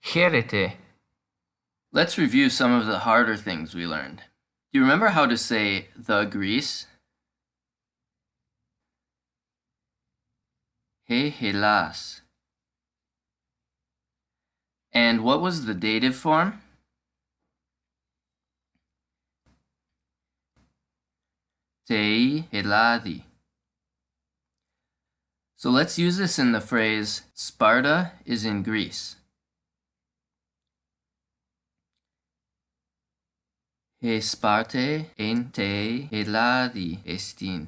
Χαίρετε. Let's review some of the harder things we learned. Do you remember how to say the Greece? He Hellas. And what was the dative form? Tei Heladi. So let's use this in the phrase Sparta is in Greece. He Sparte en te Heladi estin.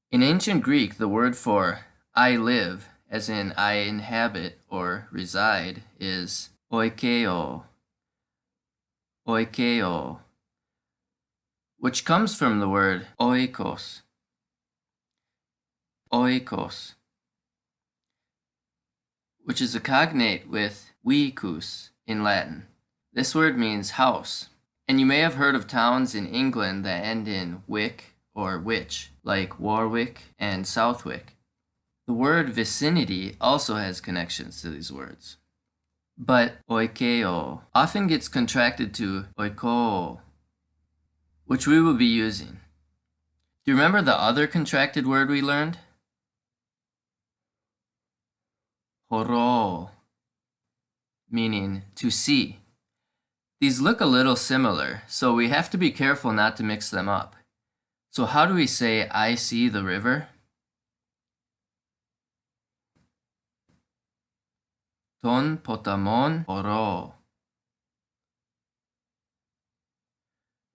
In ancient Greek, the word for I live, as in I inhabit or reside, is oikeo. Oikeo, which comes from the word oikos. Oikos, which is a cognate with vicus in Latin. This word means house, and you may have heard of towns in England that end in wick or wich, like Warwick and Southwick. The word vicinity also has connections to these words. But oikeo often gets contracted to oiko, which we will be using. Do you remember the other contracted word we learned? Horo, meaning to see. These look a little similar, so we have to be careful not to mix them up. So how do we say I see the river? Ton potamon horo.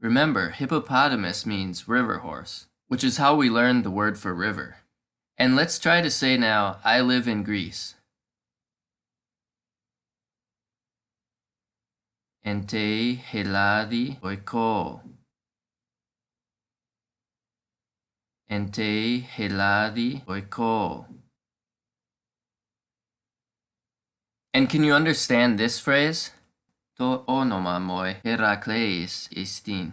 Remember, hippopotamus means river horse, which is how we learned the word for river. And let's try to say now, I live in Greece. Entei heladi oiko. Entei heladi oiko. And can you understand this phrase? To onoma moi Herakleis estin.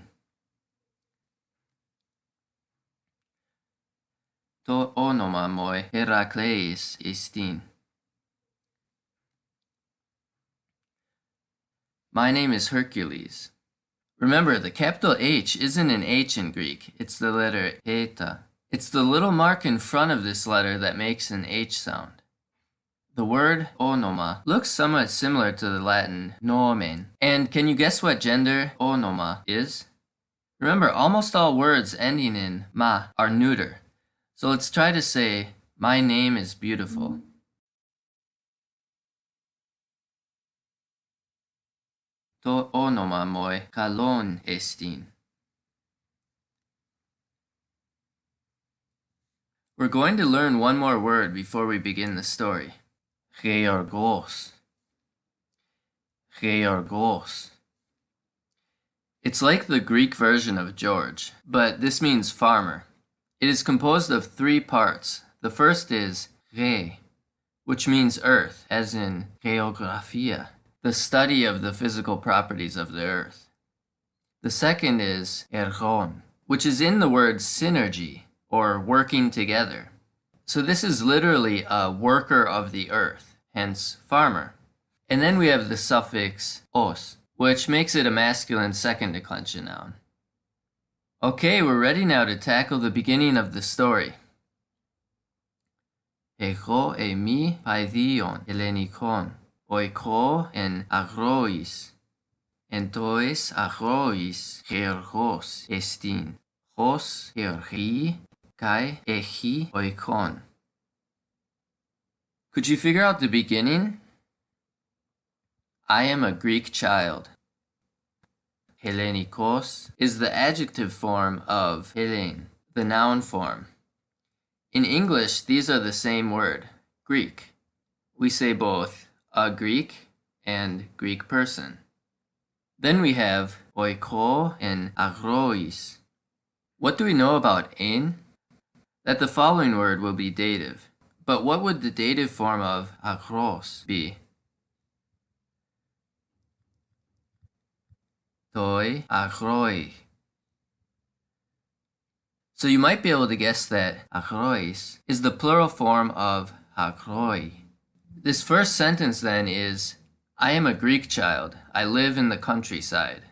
To onoma moi Herakleis estin. My name is Hercules. Remember, the capital H isn't an H in Greek, it's the letter eta. It's the little mark in front of this letter that makes an H sound. The word onoma looks somewhat similar to the Latin nomen. And can you guess what gender onoma is? Remember, almost all words ending in ma are neuter. So let's try to say, my name is beautiful. To onoma moi kalon estin. We're going to learn one more word before we begin the story. Georgos. Georgos. It's like the Greek version of George, but this means farmer. It is composed of 3 parts. The first is ge, which means earth, as in geographia, the study of the physical properties of the earth. The second is ergon, which is in the word synergy, or working together. So this is literally a worker of the earth, hence farmer. And then we have the suffix os, which makes it a masculine second declension noun. Okay, we're ready now to tackle the beginning of the story. Ego emi paidion Hellenikon, oiko en agrois. Entois agrois georgos estin, hos georgi kai echi oikon. Could you figure out the beginning? I am a Greek child. Hellenikos is the adjective form of Hellen, the noun form. In English, these are the same word, Greek. We say both a Greek and Greek person. Then we have oiko and agrois. What do we know about ein? That the following word will be dative. But what would the dative form of agros be? Toi agroi. So you might be able to guess that agrois is the plural form of agroi. This first sentence then is, I am a Greek child. I live in the countryside.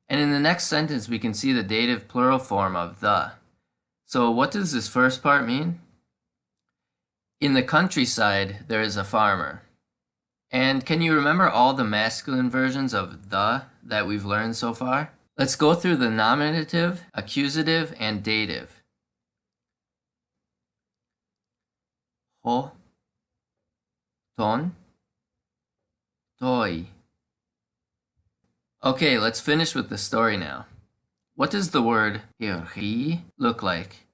And in the next sentence, we can see the dative plural form of the. So what does this first part mean? In the countryside, there is a farmer. And can you remember all the masculine versions of the that we've learned so far? Let's go through the nominative, accusative, and dative. Ho, ton, toi. Okay, let's finish with the story now. What does the word hirhi look like?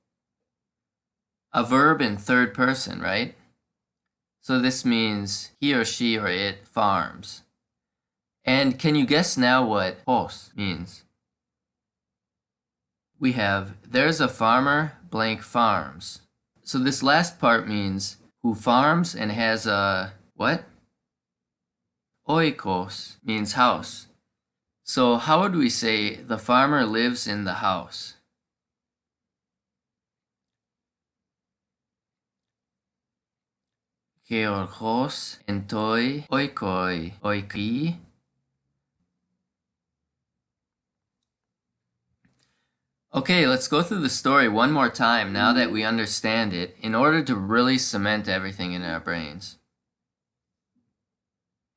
A verb in third person, right? So this means he or she or it farms. And can you guess now what hos means? We have, there's a farmer blank farms. So this last part means who farms and has a what? Oikos means house. So how would we say the farmer lives in the house? Georgos entoi oikoi oiki. Okay, let's go through the story one more time now that we understand it in order to really cement everything in our brains.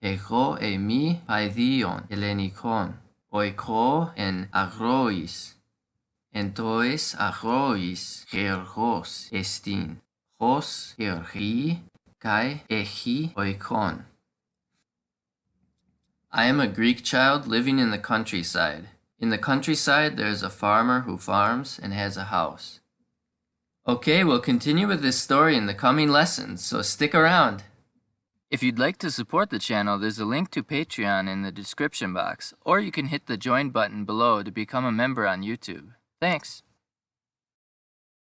Εγώ emi paidion Hellenikon, oiko en agrois. Entois agrois Georgos estin, hos Georgi kai echi oikon. I am a Greek child living in the countryside. In the countryside, there is a farmer who farms and has a house. Okay, we'll continue with this story in the coming lessons, so stick around. If you'd like to support the channel, there's a link to Patreon in the description box, or you can hit the join button below to become a member on YouTube. Thanks.